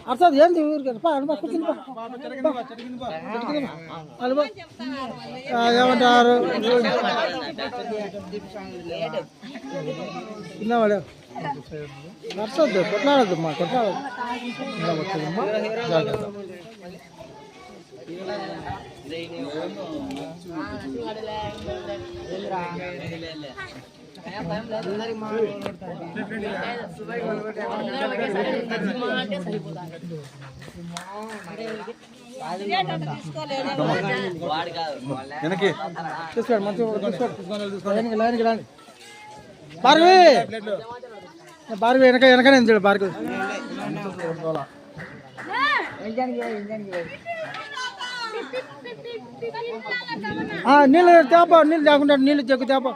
అర్థం ఏంది ఊరికి కూర్చుని ఏమంటారు తిన్నవాడు నచ్చద్దు కొట్లాడద్దు మా కొట్లాడద్దు జాగ్రత్త తీసుకోండి మంచిగా తీసుకోండి లైన్కి రాండి భార్గవి భార్గవి వెనకనే చూడు భార్గవి నీళ్ళు తేప నీళ్ళు తేకుండా నీళ్ళు చెక్కు తేప